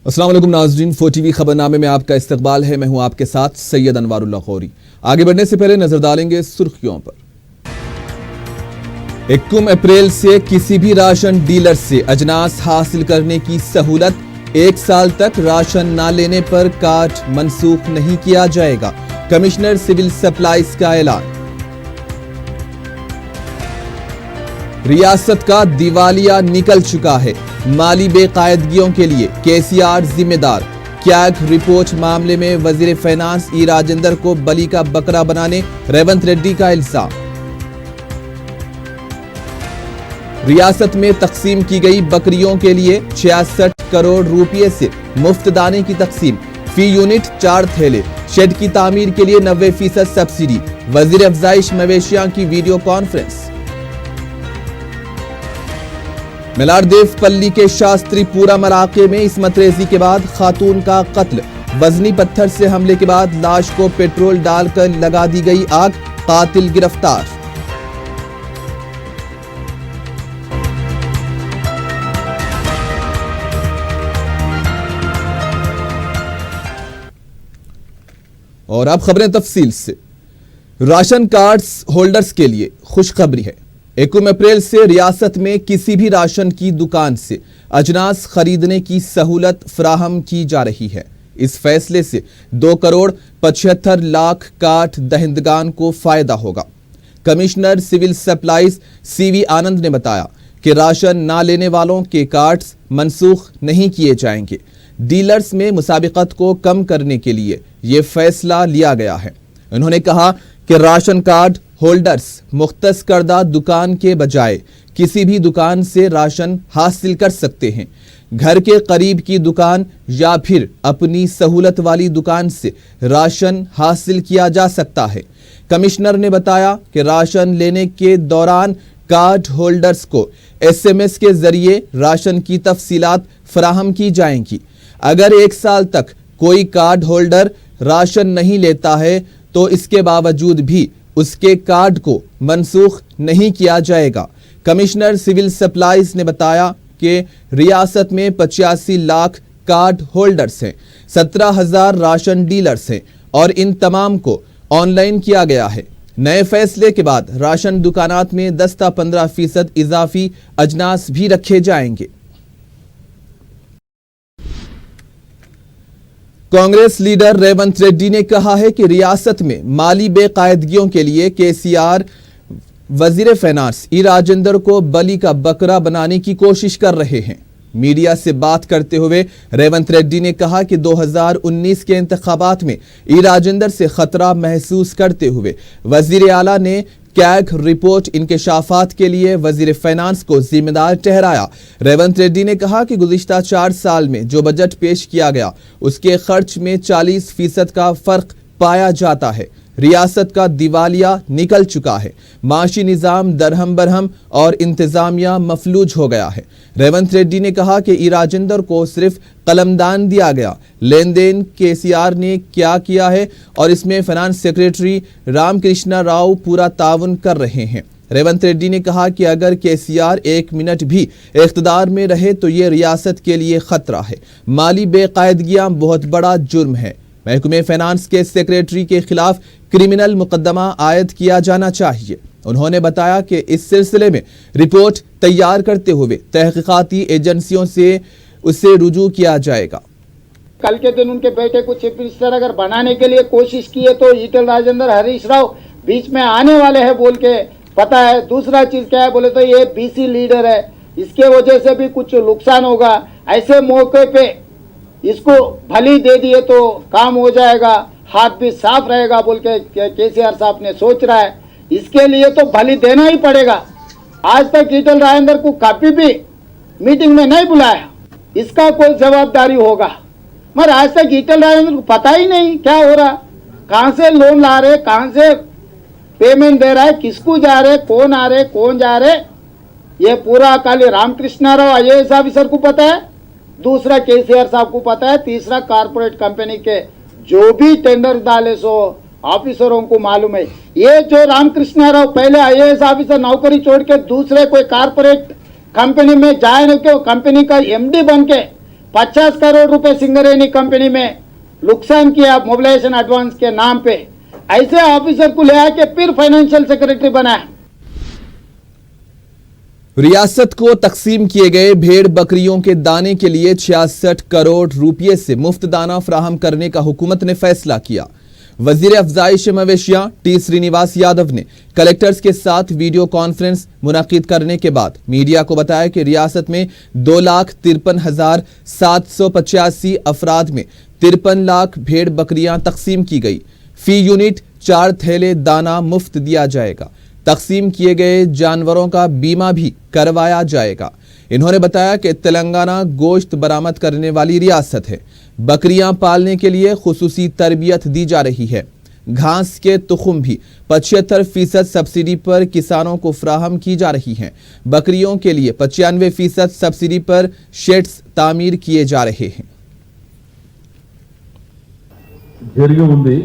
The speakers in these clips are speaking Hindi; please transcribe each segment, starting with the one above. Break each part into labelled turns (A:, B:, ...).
A: अस्सलाम वालेकुम नाज़रीन, 4TV खबरनामे में आपका इस्तकबाल है। मैं हूं आपके साथ सैयद अनवारुल्लाह खौरी। आगे बढ़ने से पहले नजर डालेंगे सुर्खियों पर। 21 अप्रैल से किसी भी राशन डीलर से अजनास हासिल करने की सहूलत। 1 साल तक राशन ना लेने पर कार्ड मनसूख नहीं किया जाएगा। कमिश्नर सिविल सप्लाईज का ऐलान। रियासत का दिवालिया निकल चुका है। माली बेकायदगियों के लिए केसीआर जिम्मेदार। कैग रिपोर्ट मामले में वजीर फाइनेंस ई राजेंद्र को बलि का बकरा बनाने रेवंत रेड्डी का इल्जाम। रियासत में तकसीम की गई बकरियों के लिए 66 करोड़ रुपए से मुफ्त दाने की तकसीम। फी यूनिट 4 थैले। शेड की तामीर के लिए 90% सब्सिडी। वजीर अफजाइश मवेशियां की वीडियो कॉन्फ्रेंस। मेलारदेव के शास्त्रीपुरा इलाके में इस्मत रेजी के बाद खातून का कत्ल। वजनी पत्थर से हमले के बाद लाश को पेट्रोल डालकर लगा दी गई आग। कातिल गिरफ्तार। और अब खबरें तफसील से। राशन कार्ड्स होल्डर्स के लिए खुशखबरी है। 21 अप्रैल से रियासत में किसी भी राशन की दुकान से अजनास खरीदने की सहूलत फराहम की जा रही है। इस फैसले से 2 करोड़ 75 लाख कार्ड दहिंदगान को फायदा होगा। कमिश्नर सिविल सप्लाईज CV आनंद ने बताया कि राशन ना लेने वालों के कार्ड्स मनसूख नहीं किए जाएंगे। डीलर्स में मुसाबिकत को कम करने के लिए यह फैसला लिया गया है। उन्होंने कहा कि राशन कार्ड होल्डर्स मुख्तस करदा दुकान के बजाय किसी भी दुकान से राशन हासिल कर सकते हैं। घर के करीब की दुकान या फिर अपनी सहूलत वाली दुकान से राशन हासिल किया जा सकता है। कमिश्नर ने बताया कि राशन लेने के दौरान कार्ड होल्डर्स को SMS के जरिए राशन की तफसीलात फराहम की जाएंगी। अगर 1 साल तक कोई कार्ड होल्डर राशन नहीं लेता है तो इसके बावजूद भी उसके कार्ड को मनसूख नहीं किया जाएगा। कमिश्नर सिविल सप्लाईज ने बताया कि रियासत में 85 लाख कार्ड होल्डर्स हैं, 17,000 राशन डीलर्स हैं और इन तमाम को ऑनलाइन किया गया है। नए फैसले के बाद राशन दुकानात में 10 से 15% इजाफी अजनास भी रखे जाएंगे। कांग्रेस लीडर रेवंत रेड्डी ने कहा है कि रियासत में माली बेकायदगियों के लिए केसीआर वजीर फाइनेंस ई राजेंद्र को बलि का बकरा बनाने की कोशिश कर रहे हैं। मीडिया से बात करते हुए रेवंत रेड्डी ने कहा कि 2019 के इंतखाबात में ई राजेंद्र से खतरा महसूस करते हुए वजीर आला ने कैग रिपोर्ट इंकशाफात के लिए वजीर फाइनेंस को जिम्मेदार ठहराया। रेवंत रेड्डी ने कहा कि गुज़िश्ता 4 साल में जो बजट पेश किया गया उसके खर्च में 40% का फर्क पाया जाता है। रियासत का दिवालिया निकल चुका है। माशी निज़ाम दरहम बरहम और इंतजामिया मफलूज हो गया है। रेवंत रेड्डी ने कहा कि ई राजेंद्र को सिर्फ कलमदान दिया गया, लेन देन केसीआर ने क्या किया है और इसमें फाइनेंस सेक्रेटरी रामकृष्णा राव पूरा ताउन कर रहे हैं। रेवंत रेड्डी ने कहा कि अगर केसीआर 1 मिनट भी इख्तिदार में रहे तो ये रियासत के लिए खतरा है। माली बेकायदगियां बहुत बड़ा जुर्म है। महकमे फाइनेंस के सेक्रेटरी के खिलाफ क्रिमिनल मुकदमा आयद किया जाना चाहिए। उन्होंने बताया कि इस सिलसिले में रिपोर्ट तैयार करते हुए तहकीकाती एजेंसियों से उसे रुजू किया जाएगा।
B: कल के दिन उनके बेटे को चीफ मिनिस्टर अगर बनाने के लिए कोशिश की है तो ईटल राजेंद्र हरीश राव बीच में आने वाले हैं बोल के पता है। दूसरा चीज क्या है बोले तो ये BC लीडर है, इसके वजह से भी कुछ नुकसान होगा। ऐसे मौके पे इसको भली दे दिए तो काम हो जाएगा, हाथ भी साफ रहेगा बोल के केसीआर साहब ने सोच रहा है। इसके लिए तो भली देना ही पड़ेगा। आज तक ईटल राजेंद्र को कभी भी मीटिंग में नहीं बुलाया, इसका कोई जवाबदारी होगा। मगर आज तक ईटल राजेंद्र को पता ही नहीं क्या हो रहा, कहाँ से लोन ला रहे, कहाँ से पेमेंट दे रहा है, किसको जा रहे, कौन आ रहे, कौन जा रहे, ये पूरा खाली रामकृष्णा राव IAS ऑफिसर को पता है, दूसरा केसीआर साहब को पता है, तीसरा कारपोरेट कंपनी के जो भी टेंडर डाले सो ऑफिसरों को मालूम है। ये जो रामकृष्णा राव पहले IAS ऑफिसर नौकरी छोड़ के दूसरे कोई कारपोरेट कंपनी में जाए न के कंपनी का MD बन के 50 करोड़ रुपए सिंगरेनी कंपनी में नुकसान किया मोबिलाइजेशन एडवांस के नाम पे। ऐसे ऑफिसर को ले आके फिर फाइनेंशियल सेक्रेटरी बनाया।
A: रियासत को तकसीम किए गए भेड़ बकरियों के दाने के लिए 66 करोड़ रुपए से मुफ्त दाना फराहम करने का हुकूमत ने फैसला किया। वजीर अफजाइश मवेशियां टी श्रीनिवास यादव ने कलेक्टर्स के साथ वीडियो कॉन्फ्रेंस मुनाकिद करने के बाद मीडिया को बताया कि रियासत में 2,53,785 अफराद में 53 लाख भेड़ बकरियां तकसीम की गई। फी यूनिट 4 थैले दाना मुफ्त दिया जाएगा। तकसीम किए गए जानवरों का बीमा भी करवाया जाएगा। इन्होंने बताया कि तेलंगाना गोश्त बरामद करने वाली रियासत है। बकरियां पालने के लिए खुसूसी तरबियत दी जा रही है। घास के तुखम भी 75% सब्सिडी पर किसानों को फराहम की जा रही हैं। बकरियों के लिए 95% सब्सिडी पर शेड्स तामीर किए जा रहे हैं।
C: జరిగి ఉంది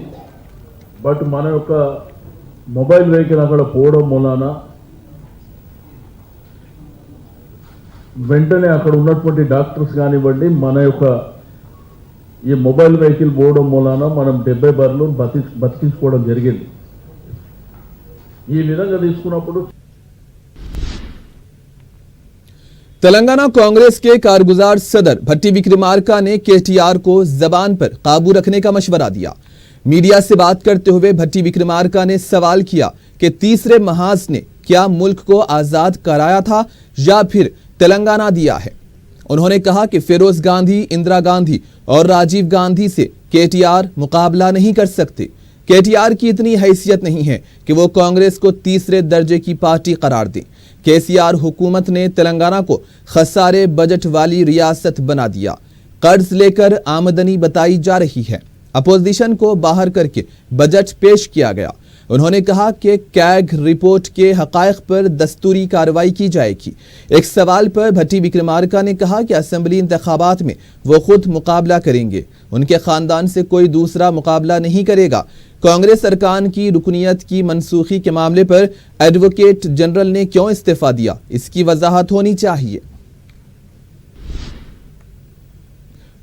C: బట్ మన యొక్క మొబైల్ వెహికల్ అక్కడ పోవడం మూలాన వెంటనే అక్కడ ఉన్నటువంటి డాక్టర్స్ కానివ్వండి మన యొక్క ఈ మొబైల్ వెహికల్ పోవడం మూలాన మనం 70 బర్రెలు బతికించుకోవడం జరిగింది। ఈ విధంగా తీసుకున్నప్పుడు
A: तेलंगाना कांग्रेस के कारगुजार सदर भट्टी विक्रमार्का ने केटीआर को जबान पर काबू रखने का मशवरा दिया। मीडिया से बात करते हुए भट्टी विक्रमार्का ने सवाल किया कि तीसरे महाज ने क्या मुल्क को आजाद कराया था या फिर तेलंगाना दिया है। उन्होंने कहा कि फिरोज गांधी, इंदिरा गांधी और राजीव गांधी से केटीआर मुकाबला नहीं कर सकते। केटीआर की इतनी हैसियत नहीं है कि वो कांग्रेस को तीसरे दर्जे की पार्टी करार दें। केसीआर हुकूमत ने तेलंगाना को खसारे बजट वाली रियासत बना दिया। कर्ज लेकर आमदनी बताई जा रही है। अपोजिशन को बाहर करके बजट पेश किया गया। उन्होंने कहा कि कैग रिपोर्ट के हकायक पर दस्तूरी कार्रवाई की जाएगी। एक सवाल पर भट्टी विक्रमार्का ने कहा कि असेंबली इंतखाबात में वो खुद मुकाबला करेंगे। उनके खानदान से कोई दूसरा मुकाबला नहीं करेगा। कांग्रेस अरकान की रुकनियत की मनसूखी के मामले पर एडवोकेट जनरल ने क्यों इस्तीफा दिया, इसकी वजाहत होनी चाहिए।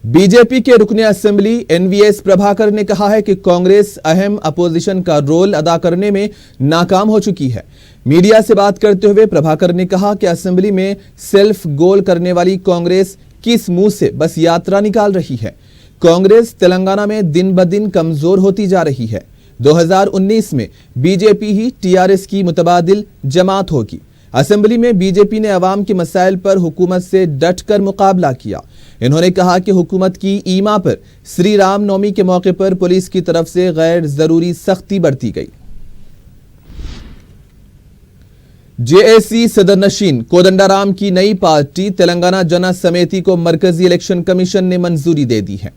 A: बीजेपी के रुकने असेंबली एनवीएस प्रभाकर ने कहा है कि कांग्रेस अहम अपोजिशन का रोल अदा करने में नाकाम हो चुकी है। मीडिया से बात करते हुए प्रभाकर ने कहा कि असेंबली में सेल्फ गोल करने वाली कांग्रेस किस मुंह से बस यात्रा निकाल रही है। कांग्रेस तेलंगाना में दिन ब दिन कमजोर होती जा रही है। 2019 में बीजेपी ही टीआरएस की मुतबादिल जमात होगी। असेंबली में बीजेपी ने अवाम के मसाइल पर हुकूमत से डटकर मुकाबला किया। इन्होंने कहा कि हुकूमत की ईमा पर श्री राम नवमी के मौके पर पुलिस की तरफ से गैर जरूरी सख्ती बरती गई। जेएसी सदर नशीन कोदंडाराम की नई पार्टी तेलंगाना जन समिति को मरकजी इलेक्शन कमीशन ने मंजूरी दे दी है।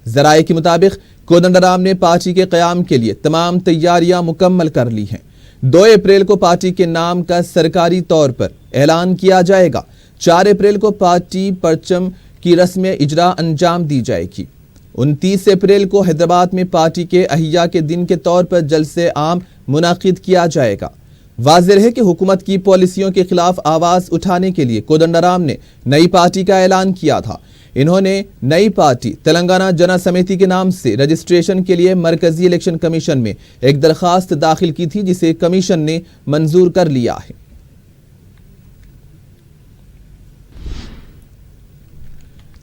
A: जराये के मुताबिक कोदंडाराम ने पार्टी के कयाम के लिए तमाम तैयारियां मुकम्मल कर ली हैं। 2 अप्रैल को पार्टी के नाम का सरकारी तौर पर ऐलान किया जाएगा। 4 अप्रैल को पार्टी परचम की रस्म इजरा अंजाम दी जाएगी। 29 अप्रैल को हैदराबाद में पार्टी के अहिया के दिन के तौर पर जलसे आम मुनाकिद किया जाएगा। वाज़ेह है कि हुकूमत की पॉलिसियों के खिलाफ आवाज उठाने के लिए कोदंडाराम ने नई पार्टी का ऐलान किया था। इन्होंने नई पार्टी तेलंगाना जन समिति के नाम से रजिस्ट्रेशन के लिए मरकजी इलेक्शन कमीशन में एक दरखास्त दाखिल की थी, जिसे कमीशन ने मंजूर कर लिया है।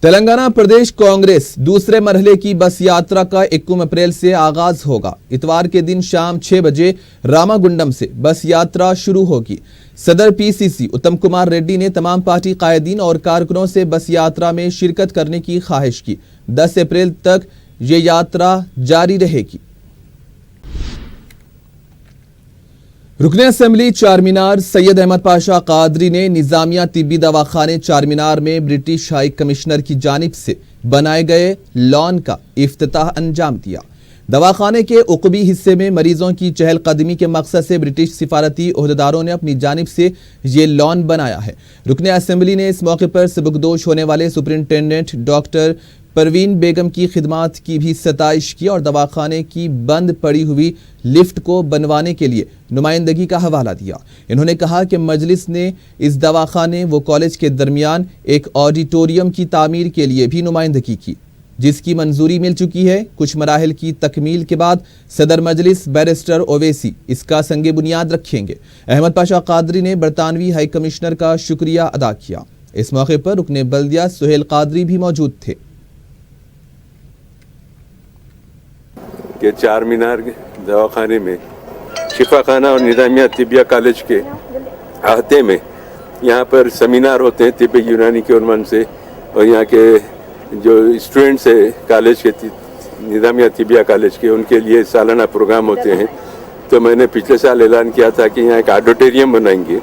A: तेलंगाना प्रदेश कांग्रेस दूसरे मरहले की बस यात्रा का 21 अप्रैल से आगाज होगा। इतवार के दिन शाम 6 बजे रामागुंडम से बस यात्रा शुरू होगी। सदर पीसीसी उत्तम कुमार रेड्डी ने तमाम पार्टी कायदीन और कारकुनों से बस यात्रा में शिरकत करने की ख्वाहिश की। 10 अप्रैल तक ये यात्रा जारी रहेगी। रुकने असेंबली चारमीनार सैयद अहमद पाशा कादरी ने निजामिया तिब्बी दवाखाने चारमीनार में ब्रिटिश हाई कमिश्नर की जानिब से बनाए गए लॉन का इफ्तिताह अंजाम दिया। दवाखाने के उकबी हिस्से में मरीजों की चहलकदमी के मकसद से ब्रिटिश सिफारती ओहदेदारों ने अपनी जानिब से ये लॉन बनाया है। रुकने असेंबली ने इस मौके पर सबकदोश होने वाले सुपरिंटेंडेंट डॉक्टर परवीन बेगम की खिदमात की भी सताइश की और दवाखाने की बंद पड़ी हुई लिफ्ट को बनवाने के लिए नुमाइंदगी का हवाला दिया। इन्होंने कहा कि मजलिस ने इस दवाखाने व कॉलेज के दरमियान एक ऑडिटोरियम की तामीर के लिए भी नुमाइंदगी की, जिसकी मंजूरी मिल चुकी है। कुछ मराहिल की तकमील के बाद सदर मजलिस बैरिस्टर ओवैसी इसका संगे बुनियाद रखेंगे। अहमद पाशा कादरी ने बरतानवी हाई कमिश्नर का शुक्रिया अदा किया। इस मौके पर रुकने बल्दिया सुहेल कादरी भी मौजूद थे।
D: कि चार मीनार दवाखाने में शिफाखाना और निजामिया तिबिया कॉलेज के अहाते में यहाँ पर सेमिनार होते हैं तिब्बी यूनानी के उन्वान से, और यहाँ के जो स्टूडेंट्स है कॉलेज के निजामिया तिबिया कॉलेज के, उनके लिए सालाना प्रोग्राम होते हैं। तो मैंने पिछले साल ऐलान किया था कि यहाँ एक ऑडिटोरियम बनाएंगे।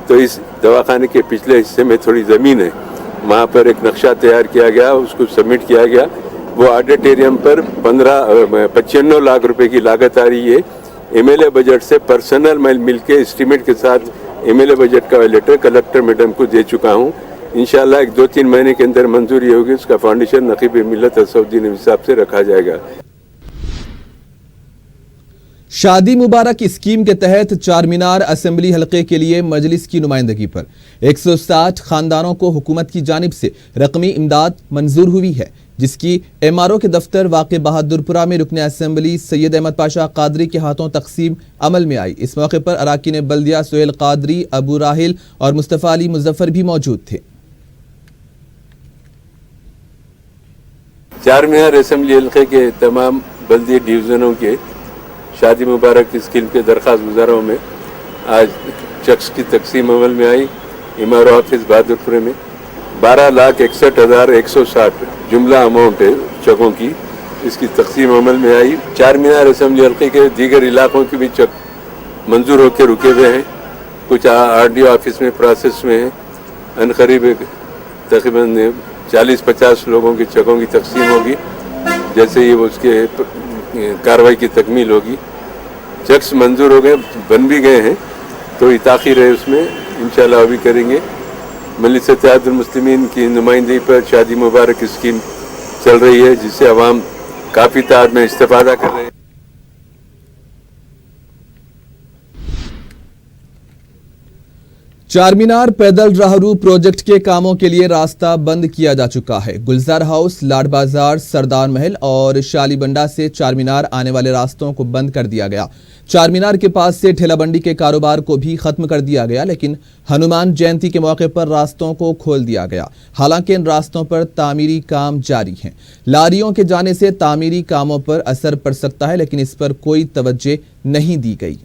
D: तो इस दवाखाने के पिछले हिस्से में थोड़ी ज़मीन है, वहाँ पर एक नक्शा तैयार किया गया, उसको सबमिट किया गया। वो ऑडिटोरियम पर 95 लाख रुपए की लागत आ रही है। एमएलए बजट से पर्सनल मैं मिलके एस्टीमेट के साथ एमएलए बजट का लेटर कलेक्टर मैडम को दे चुका हूँ। इंशाल्लाह 1-2-3 महीने के अंदर मंजूरी होगी। उसका फाउंडेशन नकीब मिल्लत असउद्दीन हिसाब से रखा जाएगा।
A: शादी मुबारक स्कीम के तहत चार मीनार असेंबली हलके के लिए मजलिस की नुमाइंदगी पर 160 खानदानों को हुकूमत की जानिब से रकमी इमदाद मंजूर हुई है, जिसकी एमआरओ के दफ्तर वाक़े बहादुरपुरा में रुकने असेंबली सैयद अहमद पाशा कादरी के हाथों तकसीम अमल में आई। इस मौके पर अराकीन बल्दिया सुहेल कादरी, अबू राहिल और मुस्तफ़ा अली मुजफ्फर भी मौजूद थे।
D: चार मीनार असेंबली हल्के के तमाम बल्दी डिवीज़नों के शादी मुबारक स्कीम के दरख्वास्त गुजारों में आज चेक्स की तकसीम अमल में आई। इमारो ऑफिस बहादुरपुर में 12,61,160 जुमला अमाउंट है चेकों की, इसकी तकसीम अमल में आई। चार मीनार असेंबली हल्के के दीगर इलाकों के भी चेक मंजूर होकर रुके हुए हैं, कुछ आरडीओ ऑफिस में प्रोसेस में हैं। अनकरीब तकरीबन 40-50 लोगों के चेकों की तकसीम होगी। जैसे ही उसके कार्रवाई की तकमील होगी, चेक्स मंजूर हो गए, बन भी गए हैं, तो ताख़ीर है उसमें इंशाल्लाह अभी करेंगे। मजलिस इत्तेहादुल मुस्लिमीन की नुमाइंदगी पर शादी मुबारक स्कीम चल रही है, जिससे अवाम काफ़ी तादाद में इस्तेफादा कर रहे हैं।
A: चार मीनार पैदल राहरू प्रोजेक्ट के कामों के लिए रास्ता बंद किया जा चुका है। गुलजार हाउस, लाड बाजार, सरदार महल और शालीबंडा से चार मीनार आने वाले रास्तों को बंद कर दिया गया। चार मीनार के पास से ठेलाबंडी के कारोबार को भी खत्म कर दिया गया, लेकिन हनुमान जयंती के मौके पर रास्तों को खोल दिया गया। हालांकि इन रास्तों पर तामीरी काम जारी हैं। लारियों के जाने से तामीरी कामों पर असर पड़ सकता है, लेकिन इस पर कोई तवज्जो नहीं दी गई।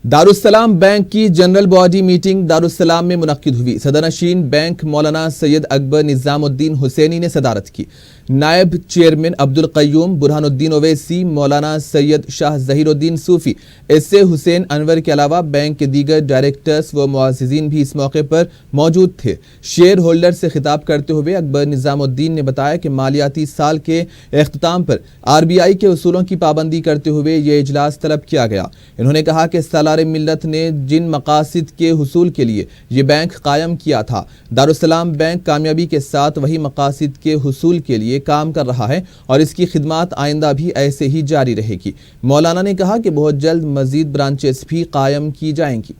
A: दारुस्सलाम बैंक की जनरल बॉडी मीटिंग दारुस्सलाम में मुनक्किद हुई। सदरनशीन बैंक मौलाना सैयद अकबर निजामुद्दीन हुसैनी ने सदारत की। नायब चेयरमैन अब्दुल कय्यूम, बुरहानुद्दीन ओवैसी, मौलाना सैयद शाह ज़हीरुद्दीन सूफी, एस.ए. हुसैन अनवर के अलावा बैंक के दीगर डायरेक्टर्स व मुअज़्ज़िज़ीन भी इस मौके पर मौजूद थे। शेयर होल्डर से खिताब करते हुए अकबर निजामुद्दीन ने बताया कि मालियाती साल के इख्तिताम पर आरबीआई के उसूलों की पाबंदी करते हुए ये इजलास तलब किया गया। इन्होंने कहा कि सालारे मिल्लत ने जिन मकासिद के हुसूल के लिए ये बैंक कायम किया था, दारुस्सलाम बैंक कामयाबी के साथ वही मकासिद के हुसूल के लिए काम कर रहा है और इसकी खिदमत आइंदा भी ऐसे ही जारी रहेगी। मौलाना ने कहा कि बहुत जल्द मजीद ब्रांचेस भी कायम की जाएंगी।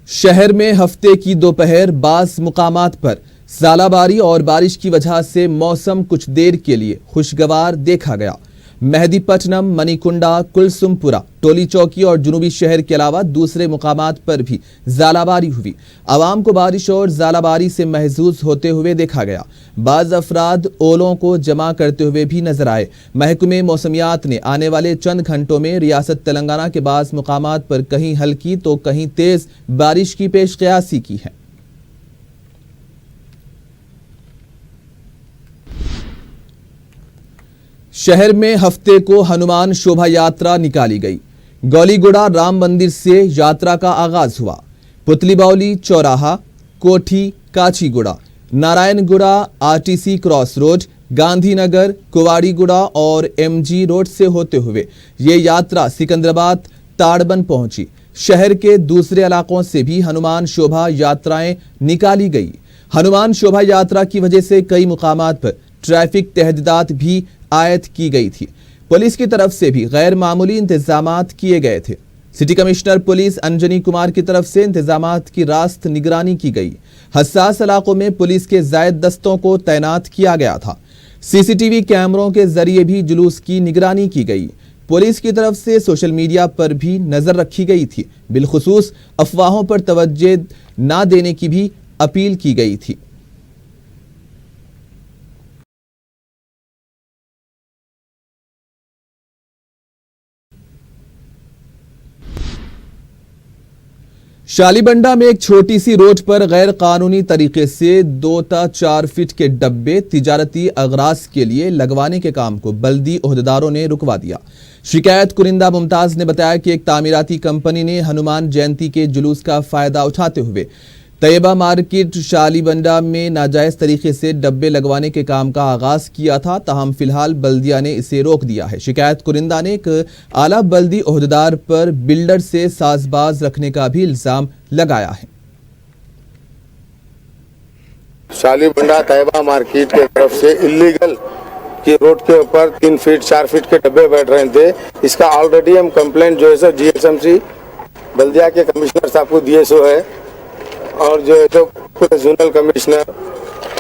A: शहर में हफ्ते की दोपहर बाज़ मुकामात पर ज़ालाबारी और बारिश की वजह से मौसम कुछ देर के लिए खुशगवार देखा गया। मेहदीपट्टनम, मणिकुंडा, कुलसुमपुरा, टोली चौकी और जुनूबी शहर के अलावा दूसरे मुकामात पर भी ज़ालाबारी हुई। आवाम को बारिश और ज़ालाबारी से महजूज होते हुए देखा गया। बाज़ अफराद ओलों को जमा करते हुए भी नजर आए। महकमे मौसमियात ने आने वाले चंद घंटों में रियासत तेलंगाना के बाज़ मुकामात पर कहीं हल्की तो कहीं तेज बारिश की पेशकयासी की है। शहर में हफ्ते को हनुमान शोभा यात्रा निकाली गई। गौलीगुड़ा राम मंदिर से यात्रा का आगाज हुआ। पुतली बावली, चौराहा, Koti, Kachiguda, Narayanguda RTC cross road, Gandhinagar, Kavadiguda और एमजी रोड से होते हुए ये यात्रा सिकंदराबाद ताड़बन पहुंची। शहर के दूसरे इलाकों से भी हनुमान शोभा यात्राएं निकाली गई। हनुमान शोभा यात्रा की वजह से कई मुकामात पर ट्रैफिक तहदीदात भी आयद की गई थी। पुलिस की तरफ से भी गैर मामूली इंतजामात किए गए थे। City commissioner police Anjani Kumar की तरफ से इंतजामात की रास्त निगरानी की गई। हसास इलाकों में पुलिस के जायद दस्तों को तैनात किया गया था। सीसीटीवी कैमरों के जरिए भी जुलूस की निगरानी की गई। पुलिस की तरफ से सोशल मीडिया पर भी नजर रखी गई थी। बिलखुसूस अफवाहों पर तवज्जो न देने की भी अपील की गई थी। शालीबंडा में एक छोटी सी रोड पर गैर कानूनी तरीके से 2 ता 4 फीट के डब्बे तिजारती अगराज के लिए लगवाने के काम को बल्दी ओहदेदारों ने रुकवा दिया। शिकायत कुरिंदा मुमताज ने बताया कि एक तामीराती कंपनी ने हनुमान जयंती के जुलूस का फायदा उठाते हुए तैयबा मार्केट शालीबंडा में नाजायज तरीके से डब्बे लगवाने के काम का आगाज किया था। ताहम फिलहाल बल्दिया ने इसे रोक दिया है। शिकायत कुरिंदा ने एक आला बल्दी ओहदेदार पर बिल्डर से साजबाज रखने का भी इल्जाम लगाया है।
E: शालीबंडा तैयबा मार्केट के तरफ से इलीगल की रोड के ऊपर 3 फीट 4 फीट के डब्बे बैठ रहे थे। इसका ऑलरेडी हम कंप्लेंट जो है सर GHMC बल्दिया के कमिश्नर साहब को दिए सो है, और जो है तो पूरे जोनल कमिश्नर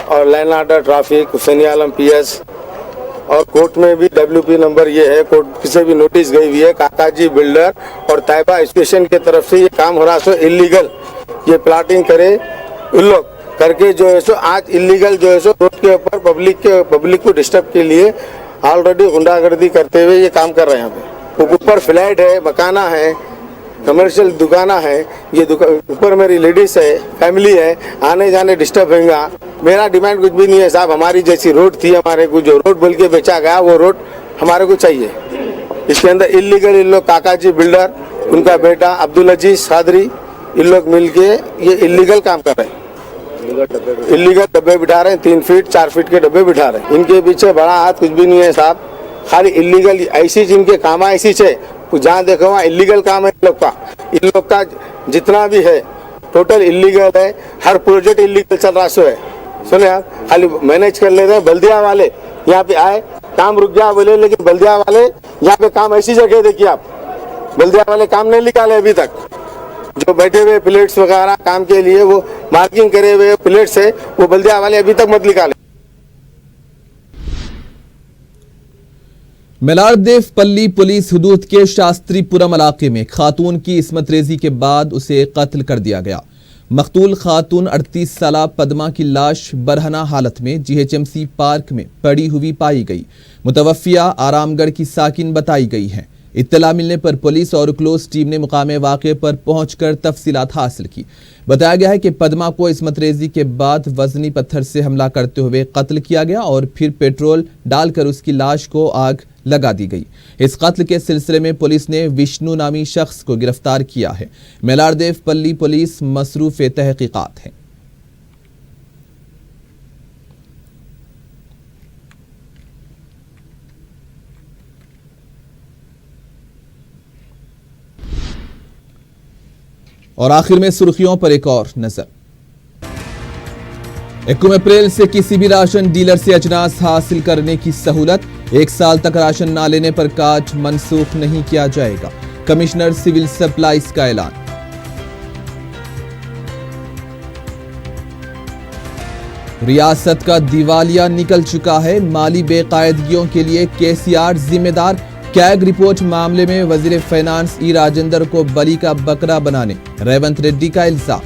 E: और लाइन ऑर्डर ट्रैफिक हुसैनी आलम PS और कोर्ट में भी WP नंबर ये है, कोर्ट से भी नोटिस गई हुई है। काकाजी बिल्डर और तैयबा स्टेशन के तरफ से ये काम हो रहा सो इलीगल ये प्लाटिंग करे उन लोग करके जो है सो आज इलीगल जो है सो रोड के ऊपर पब्लिक को डिस्टर्ब के लिए ऑलरेडी गुंडागर्दी करते हुए ये काम कर रहे हैं। यहाँ पे ऊपर फ्लैट है, मकाना है, कमर्शियल दुकाना है, ये ऊपर मेरी लेडीज है, फैमिली है, आने जाने डिस्टर्ब होगा। मेरा डिमांड कुछ भी नहीं है साहब, हमारी जैसी रोड थी, हमारे को जो रोड बोल के बेचा गया वो रोड हमारे को चाहिए। इसके अंदर इलीगल इन लोग काकाजी बिल्डर, उनका बेटा अब्दुल अजीज कादरी, इन लोग मिलके ये इलीगल काम कर रहे हैं। इलीगल डब्बे बिठा रहे हैं, 3 फीट 4 फीट के डब्बे बिठा रहे हैं। इनके पीछे बड़ा हाथ कुछ भी नहीं है साहब, खाली इलीगल ऐसी जिनके काम ऐसी है, जहाँ देखो वहाँ इलीगल काम है। इन लोग का जितना भी है टोटल इलीगल है। हर प्रोजेक्ट इलीगल चल रहा है। सुने आप, खाली मैनेज कर ले रहे हैं। बल्दिया वाले यहाँ पे आए, काम रुक गया बोले, लेकिन बल्दिया वाले यहाँ पे काम ऐसी जगह देखिए आप, बल्दिया वाले काम नहीं निकाले अभी तक। जो बैठे हुए प्लेट्स वगैरह काम के लिए वो मार्किंग करे हुए प्लेट्स है, वो बल्दिया वाले अभी तक मत निकाले।
A: मेलारदेवपल्ली पुलिस हुदूद के शास्त्रीपुरम इलाके में खातून की इस्मत रेजी के बाद उसे कत्ल कर दिया गया। मकतूल खातून 38 साला पद्मा की लाश बरहना हालत में GHMC पार्क में पड़ी हुई पाई गई। मुतवफ़िया आरामगढ़ की साकिन बताई गई है। इत्तला मिलने पर पुलिस और क्लोज टीम ने मुकामे वाक़े पर पहुंचकर तफसीलात हासिल की। बताया गया है कि पद्मा को इस्मत रेजी के बाद वजनी पत्थर से हमला करते हुए कत्ल किया गया और फिर पेट्रोल डालकर उसकी लाश को आग लगा दी गई। इस कत्ल के सिलसिले में पुलिस ने विष्णु नामी शख्स को गिरफ्तार किया है। मेलारदेवपल्ली पुलिस मसरूफ तहकीकात है। और आखिर में सुर्खियों पर एक और नजर। 1 अप्रैल से किसी भी राशन डीलर से अजनास हासिल करने की सहूलत। 1 साल तक राशन ना लेने पर कार्ड मनसूख नहीं किया जाएगा। कमिश्नर सिविल सप्लाईज का ऐलान। रियासत का दिवालिया निकल चुका है। माली बेकायदगियों के लिए KCR जिम्मेदार। कैग रिपोर्ट मामले में वजीर फाइनेंस ई राजेंद्र को बलि का बकरा बनाने रेवंत रेड्डी का इल्जाम।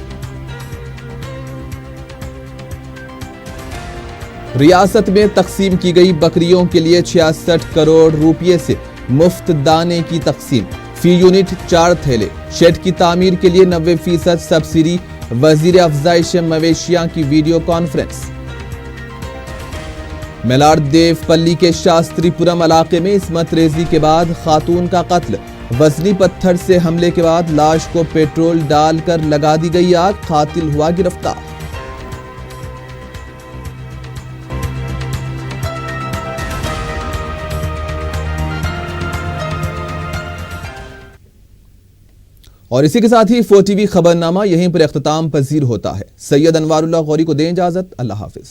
A: रियासत में तकसीम की गई बकरियों के लिए 66 करोड़ रुपए से मुफ्त दाने की तकसीम। फी यूनिट 4 थैले। शेड की तामीर के लिए 90% सब्सिडी। वजीर अफजाइश मवेशियां की वीडियो कॉन्फ्रेंस। मेलारदेवपल्ली के शास्त्रीपुरम इलाके में इस्मत रेजी के बाद खातून का कत्ल। वजनी पत्थर से हमले के बाद लाश को पेट्रोल डालकर लगा दी गई आग। कातिल हुआ गिरफ्तार। और इसी के साथ ही 4 TV खबरनामा यहीं पर इख्तिताम पजीर होता है। सैयद अनवारुल्लाह गौरी को दें इजाजत। अल्लाह हाफिज।